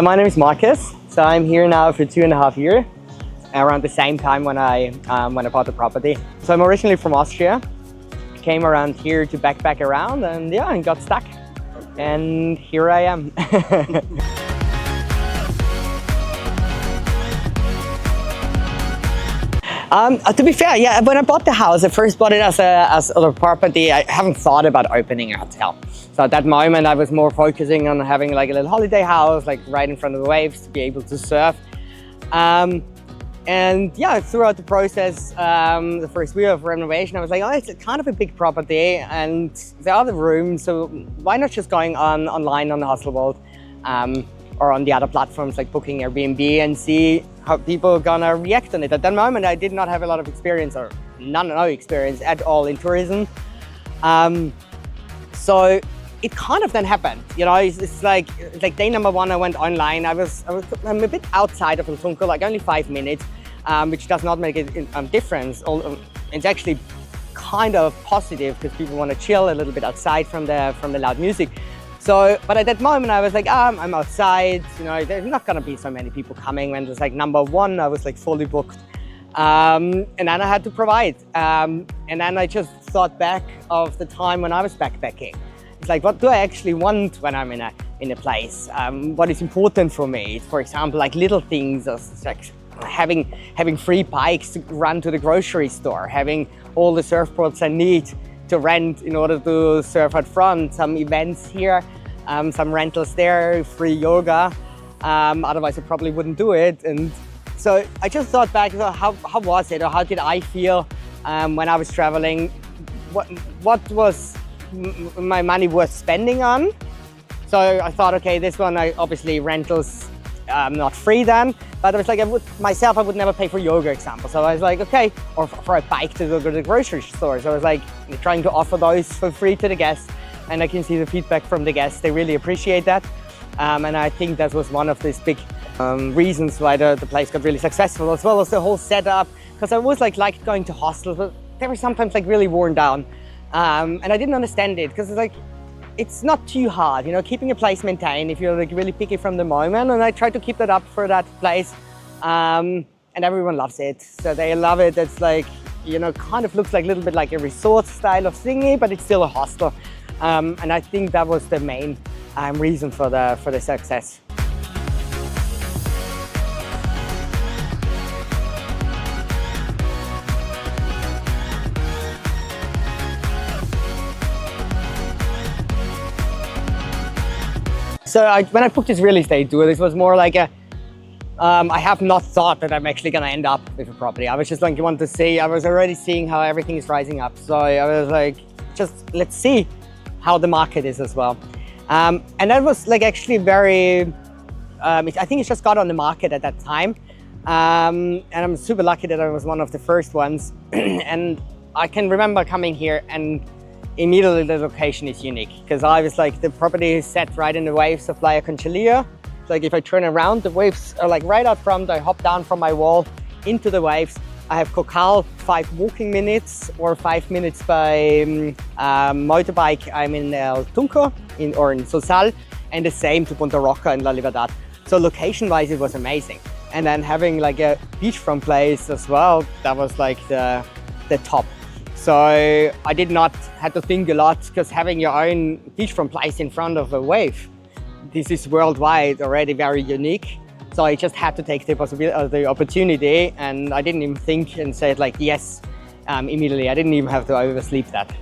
My name is Markus, so I'm here now for 2.5 years, around the same time when I bought the property. So I'm originally from Austria, came around here to backpack around and got stuck. And here I am. To be fair, yeah, when I bought the house, I first bought it as a property. I haven't thought about opening a hotel. So at that moment, I was more focusing on having like a little holiday house, like right in front of the waves to be able to surf. And yeah, throughout the process, the first week of renovation, I was like, oh, it's kind of a big property and there are the rooms, so why not just going online on the Hostel world or on the other platforms like Booking, Airbnb, and see how people are gonna react on it. At that moment, I did not have a lot of experience or no experience at all in tourism. So it kind of then happened, you know, it's like day number one, I went online. I'm a bit outside of El Tunco, like only 5 minutes, which does not make a difference. It's actually kind of positive because people want to chill a little bit outside from the loud music. So, but at that moment I was like, I'm outside, you know, there's not gonna be so many people coming. When it was like number one, I was like fully booked. And then I had to provide. And then I just thought back of the time when I was backpacking. It's like, what do I actually want when I'm in a place? What is important for me? For example, like little things, like having free bikes to run to the grocery store, having all the surfboards I need to rent in order to surf out front, some events here, some rentals there, free yoga. Otherwise I probably wouldn't do it. And so I just thought back, how was it, or how did I feel when I was traveling? What was my money worth spending on? So I thought, okay, this one, obviously rentals not free then, but I was like, I would never pay for yoga, example. So I was like, okay, or for a bike to go to the grocery store. So I was like trying to offer those for free to the guests, and I can see the feedback from the guests. They really appreciate that. And I think that was one of these big reasons why the place got really successful, as well as the whole setup. Because I always liked going to hostels, but they were sometimes like really worn down. And I didn't understand it, because it's like, it's not too hard, you know, keeping a place maintained if you're like really picky from the moment. And I try to keep that up for that place. And everyone loves it. So they love it. It's like, you know, kind of looks like a little bit like a resort style of thingy, but it's still a hostel. And I think that was the main reason for the success. So when I booked this real estate tour, this was more like I have not thought that I'm actually going to end up with a property. I was just like, want to see, I was already seeing how everything is rising up. So I was like, just let's see how the market is as well. And that was like actually very, I think it just got on the market at that time. And I'm super lucky that I was one of the first ones. And I can remember coming here and immediately the location is unique, because I was like, the property is set right in the waves of Playa Conchalio. It's like if I turn around, the waves are like right out front. I hop down from my wall into the waves. I have Cocal 5 walking minutes or 5 minutes by motorbike. I'm in El Tunco or in Sosal, and the same to Punta Roca and La Libertad. So location wise, it was amazing. And then having like a beachfront place as well, that was like the top. So I did not have to think a lot, because having your own beachfront place in front of a wave, this is worldwide already very unique. So I just had to take the opportunity, and I didn't even think and say like yes immediately. I didn't even have to oversleep that.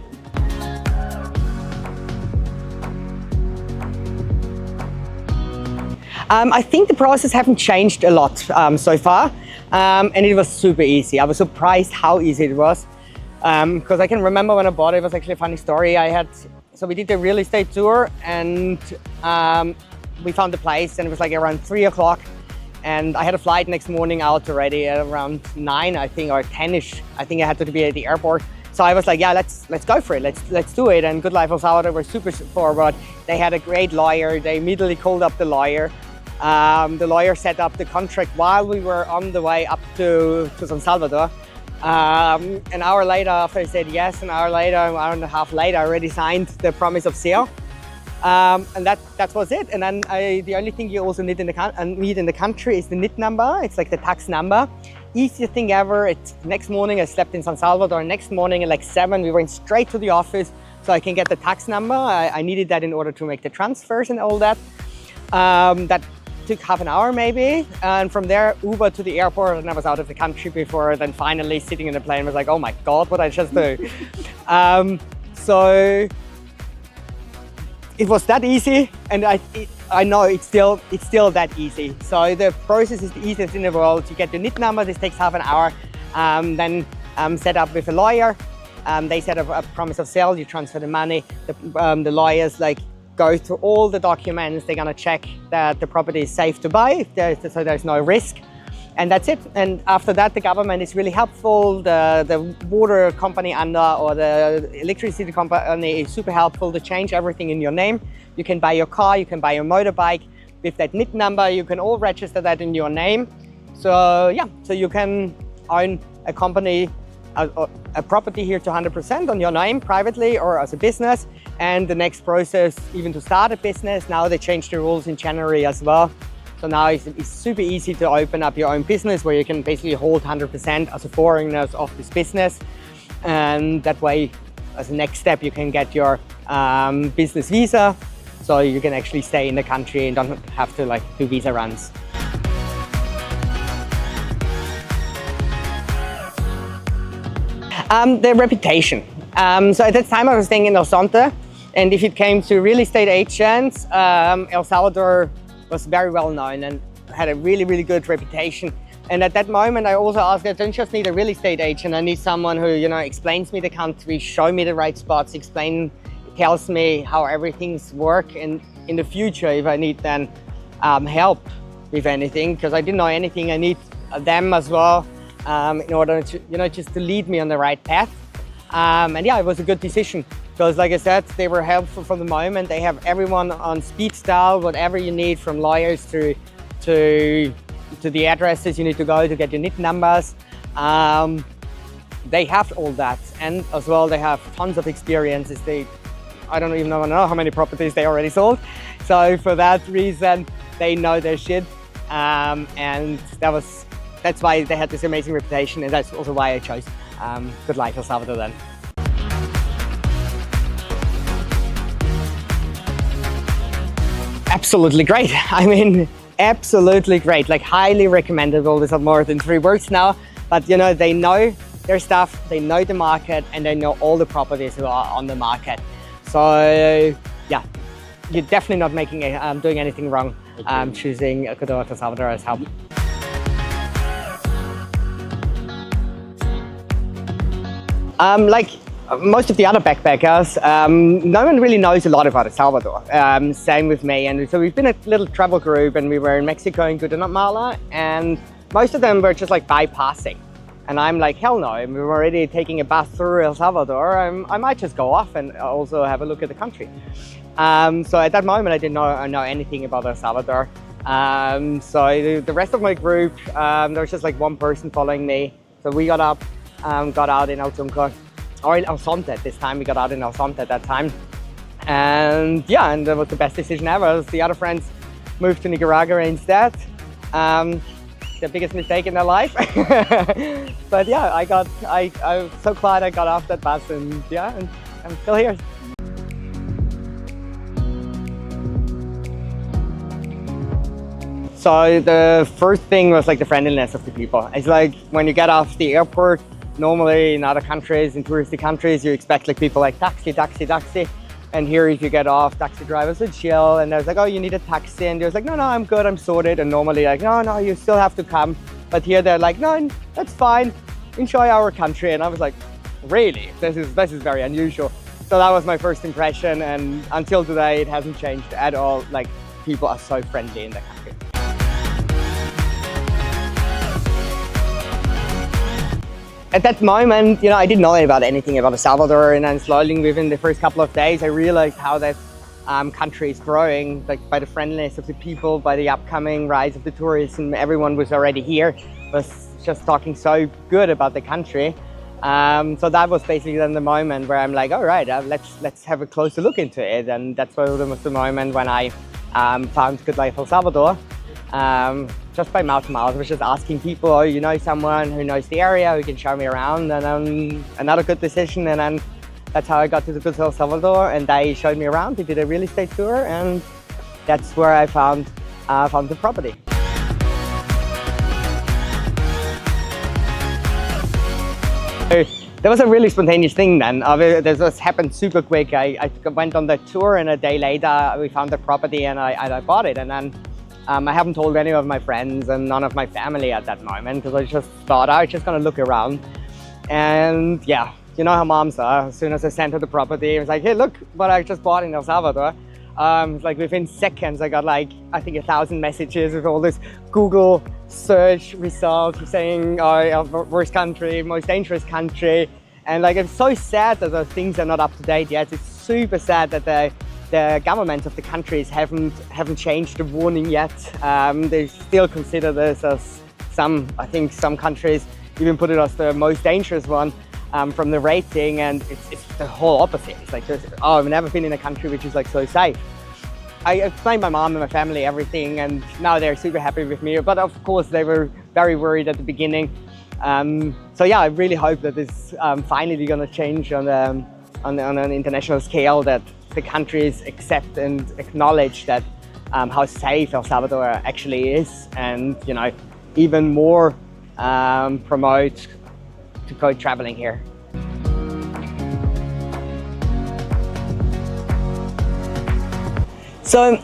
I think the process haven't changed a lot so far, and it was super easy. I was surprised how easy it was. Because I can remember when I bought it, it was actually a funny story. So we did the real estate tour, and we found the place, and it was like around 3 o'clock. And I had a flight next morning out already at around 9, I think, or 10ish. I think I had to be at the airport. So I was like, yeah, let's go for it. Let's do it. And Goodlife El Salvador were super forward. They had a great lawyer. They immediately called up the lawyer. The lawyer set up the contract while we were on the way up to San Salvador. An hour later, after I said yes, an hour and a half later, I already signed the promise of sale. And that was it. And then the only thing you also need in the country is the NIT number. It's like the tax number. Easiest thing ever. Next morning I slept in San Salvador. Next morning at like 7 we went straight to the office so I can get the tax number. I needed that in order to make the transfers and all that. That took half an hour maybe, and from there Uber to the airport, and I was out of the country before then finally sitting in the plane was like, oh my god, what did I just do? So it was that easy, and I know it's still that easy. So the process is the easiest in the world. You get the NIT number, this takes half an hour, then set up with a lawyer. They set up a promise of sale, you transfer the money, the lawyers like go through all the documents, they're gonna check that the property is safe to buy, so there's no risk. And that's it. And after that, the government is really helpful. The water company or the electricity company is super helpful to change everything in your name. You can buy your car, you can buy your motorbike. With that NIT number, you can all register that in your name. So yeah, so you can own a company, a property here to 100% on your name, privately or as a business. And the next process, even to start a business, now they changed the rules in January as well. So now it's super easy to open up your own business where you can basically hold 100% as a foreigner of this business. And that way, as a next step, you can get your business visa. So you can actually stay in the country and don't have to like do visa runs. The reputation. So at that time I was staying in Horizonte, and if it came to real estate agents, El Salvador was very well known and had a really, really good reputation. And at that moment, I also asked, I don't just need a real estate agent, I need someone who, you know, explains me the country, show me the right spots, tells me how everything's work, and in the future, if I need then help with anything, because I didn't know anything, I need them as well in order to, you know, just to lead me on the right path. And yeah, it was a good decision. Because like I said, they were helpful from the moment. They have everyone on speed dial, whatever you need, from lawyers to the addresses you need to go to get your NIT numbers. They have all that, and as well they have tons of experiences. I don't even know how many properties they already sold. So for that reason, they know their shit, and that's why they had this amazing reputation, and that's also why I chose Goodlife El Salvador then. Absolutely great. I mean, absolutely great. Like highly recommendable. There's more than 3 words now, but you know, they know their stuff, they know the market, and they know all the properties who are on the market. So yeah, you're definitely not doing anything wrong choosing Goodlife El Salvador as help. Like most of the other backpackers, no one really knows a lot about El Salvador. Same with me. And so we've been a little travel group, and we were in Mexico in Guatemala, and most of them were just like bypassing. And I'm like, hell no, and we were already taking a bus through El Salvador. I might just go off and also have a look at the country. So at that moment, I didn't know anything about El Salvador. So the rest of my group, there was just like one person following me. So we got up, got out in Horizonte this time. We got out in Horizonte at that time. And yeah, and that was the best decision ever. The other friends moved to Nicaragua instead. The biggest mistake in their life. But yeah, I'm so glad I got off that bus, and yeah, and I'm still here. So the first thing was like the friendliness of the people. It's like when you get off the airport, normally in other countries, in touristy countries, you expect like people like taxi, taxi, taxi. And here, if you get off, taxi drivers would chill, and there's like, oh, you need a taxi, and there's like, no, I'm good, I'm sorted. And normally like, no, you still have to come. But here they're like, no, that's fine, enjoy our country. And I was like, really? This is very unusual. So that was my first impression, and until today, it hasn't changed at all. Like, people are so friendly in the country. At that moment, you know, I didn't know anything about El Salvador, and then slowly within the first couple of days, I realized how that country is growing, like by the friendliness of the people, by the upcoming rise of the tourism. Everyone was already here, was just talking so good about the country. So that was basically then the moment where I'm like, all right, let's have a closer look into it. And that's was the moment when I found Goodlife El Salvador. Just by mouth to mouth, I was just asking people, oh, you know someone who knows the area, who can show me around, and another good decision. And then that's how I got to the Goodlife El Salvador, and they showed me around. We did a real estate tour, and that's where I found the property. That was a really spontaneous thing then. This was happened super quick. I went on the tour, and a day later we found the property, and I bought it. And then I haven't told any of my friends and none of my family at that moment, because I just thought I was just gonna look around. And yeah, you know how moms are. As soon as I sent her the property, it was like, hey, look what I just bought in El Salvador. Like within seconds, I got like, I think 1,000 messages with all this Google search results saying, oh, worst country, most dangerous country. And like, it's so sad that those things are not up to date yet. It's super sad that the governments of the countries haven't changed the warning yet. They still consider this as I think some countries even put it as the most dangerous one from the rating, and it's the whole opposite. It's like, oh, I've never been in a country which is like so safe. I explained my mom and my family everything, and now they're super happy with me. But of course, they were very worried at the beginning. So yeah, I really hope that this finally going to change on an international scale, that the countries accept and acknowledge that how safe El Salvador actually is, and you know, even more promote to go traveling here. So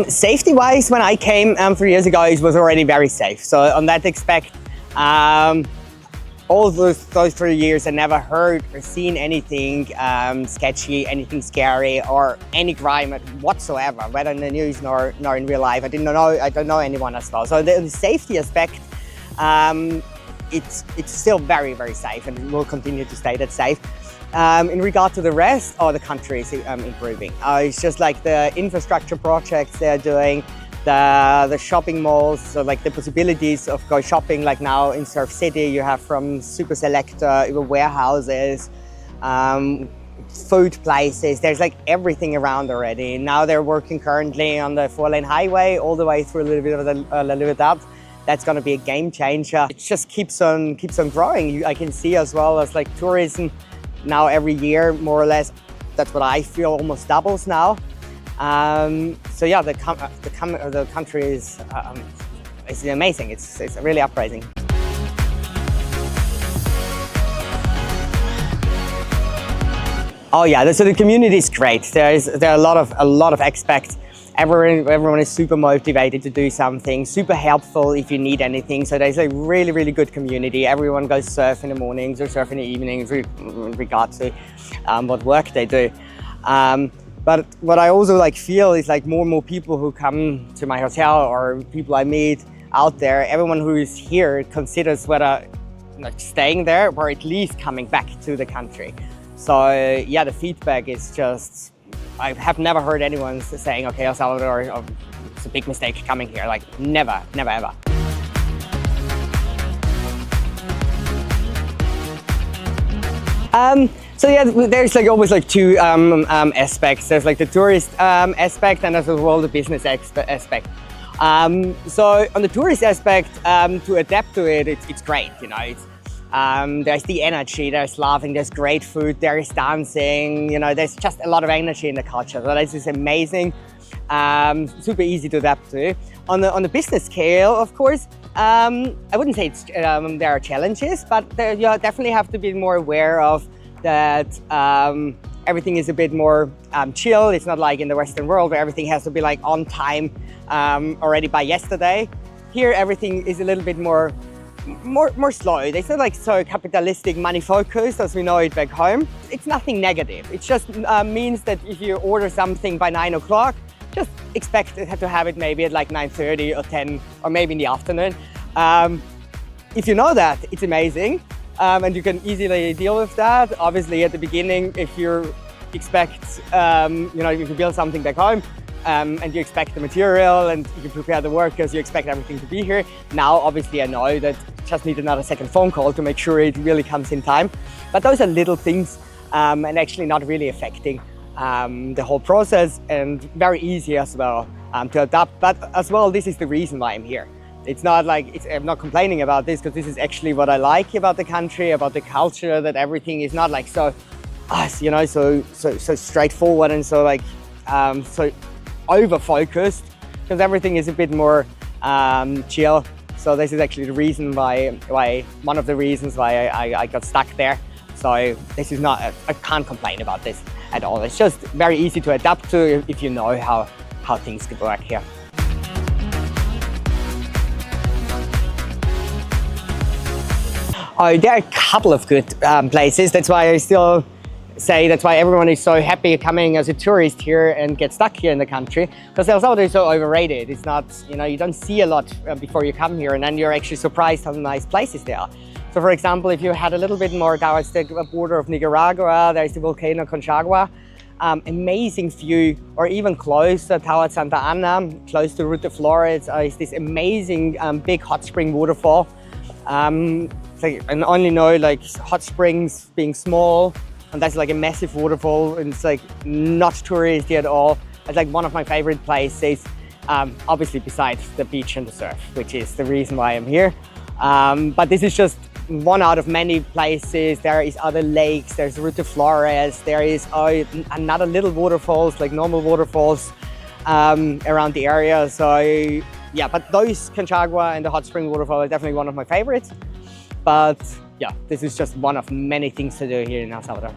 safety-wise, when I came 3 years ago, it was already very safe. So on that aspect, all those 3 years, I never heard or seen anything sketchy, anything scary, or any crime whatsoever, whether in the news nor in real life. I don't know anyone as well. So the safety aspect, it's still very, very safe, and it will continue to stay that safe. In regard to the rest, the country is improving. It's just like the infrastructure projects they're doing, the shopping malls, so like the possibilities of go shopping, like now in Surf City, you have from super selector, even warehouses, food places, there's like everything around already. Now they're working currently on the 4-lane highway all the way through a little bit of the Libertad. That's going to be a game changer. It just keeps on growing. I can see as well as like tourism now every year, more or less, that's what I feel, almost doubles now. So yeah, the country is amazing. It's really uprising. Oh yeah, so the community is great. There are a lot of expats. Everyone is super motivated to do something, super helpful if you need anything. So there's a really, really good community. Everyone goes surf in the mornings or surf in the evenings in regard to what work they do. But what I also like feel is like more and more people who come to my hotel, or people I meet out there, everyone who is here considers whether like staying there or at least coming back to the country. So yeah, the feedback is just, I have never heard anyone saying, okay, El Salvador, it's a big mistake coming here. Like never, never, ever. So yeah, there's like always like two aspects. There's like the tourist aspect, and as well the business aspect. So on the tourist aspect, to adapt to it, it's great. You know, there's the energy, there's laughing, there's great food, there's dancing. You know, there's just a lot of energy in the culture. So this is amazing. Super easy to adapt to. On the business scale, of course, I wouldn't say there are challenges, but you definitely have to be more aware of that. Everything is a bit more chill. It's not like in the Western world where everything has to be like on time already by yesterday. Here, everything is a little bit more slow. It's not like so capitalistic, money focused as we know it back home. It's nothing negative. It just means that if you order something by 9 o'clock, just expect to have it maybe at like 9:30 or 10, or maybe in the afternoon. If you know that, it's amazing. And you can easily deal with that. Obviously, at the beginning, if you expect, you know, if you build something back home, and you expect the material and you prepare the workers, you expect everything to be here. Now, obviously, I know that just need another second phone call to make sure it really comes in time. But those are little things and actually not really affecting the whole process, and very easy as well to adapt. But as well, this is the reason why I'm here. It's not like, I'm not complaining about this, because this is actually what I like about the country, about the culture, that everything is not like so straightforward and so like so over-focused, because everything is a bit more chill. So this is actually the reason why one of the reasons why I got stuck there. So this is not, I can't complain about this at all. It's just very easy to adapt to if you know how things could work here. Oh, there are a couple of good places. That's why I still say that's why everyone is so happy coming as a tourist here and get stuck here in the country, because El Salvador is so overrated. It's not, you don't see a lot before you come here, and then you're actually surprised how nice places there are. So for example, if you had a little bit more towards the border of Nicaragua, there's the volcano Conchalio, amazing view, or even closer towards Santa Ana, close to Ruta Flores, is this amazing big hot spring waterfall. Like, and only know like hot springs being small, and that's like a massive waterfall, and it's like not touristy at all. It's like one of my favorite places, obviously besides the beach and the surf, which is the reason why I'm here. But this is just one out of many places. There is other lakes, there's Ruta Flores, there is another little waterfalls, like normal waterfalls around the area. So yeah, but those Conchalio and the hot spring waterfall are definitely one of my favorites. But yeah, this is just one of many things to do here in El Salvador.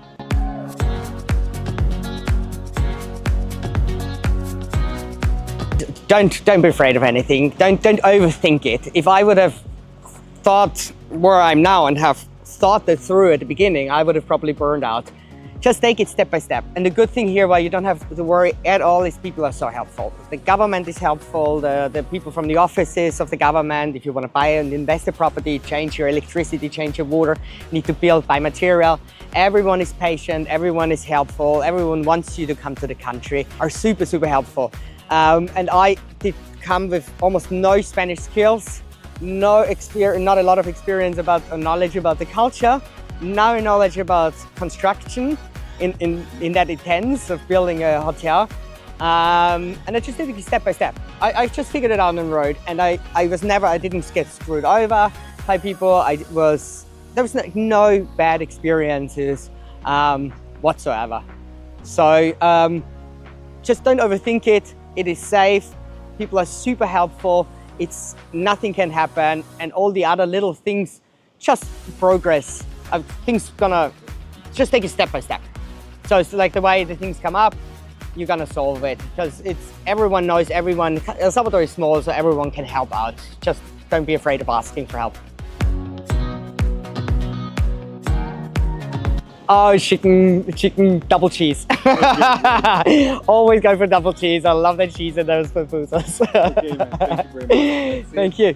Don't be afraid of anything. Don't overthink it. If I would have thought where I'm now and have thought that through at the beginning, I would have probably burned out. Just take it step by step. And the good thing here, why you don't have to worry at all, is people are so helpful. The government is helpful, the people from the offices of the government. If you want to buy and invest a property, change your electricity, change your water, need to build, buy material. Everyone is patient, everyone is helpful, everyone wants you to come to the country, are super, super helpful. And I did come with almost no Spanish skills, not a lot of experience about knowledge about the culture, no knowledge about construction in that intense of building a hotel. And I just did it step by step. I just figured it out on the road, and I didn't get screwed over by people. There was no bad experiences whatsoever. So just don't overthink it. It is safe. People are super helpful. Nothing can happen, and all the other little things, just progress. Things gonna just take it step by step. So it's like the way the things come up, you're gonna solve it, because everyone knows everyone. El Salvador is small, so everyone can help out. Just don't be afraid of asking for help. Oh, chicken double cheese. Always go for double cheese. I love that cheese and those pupusas. Okay, man. Thank you very much. Thank you.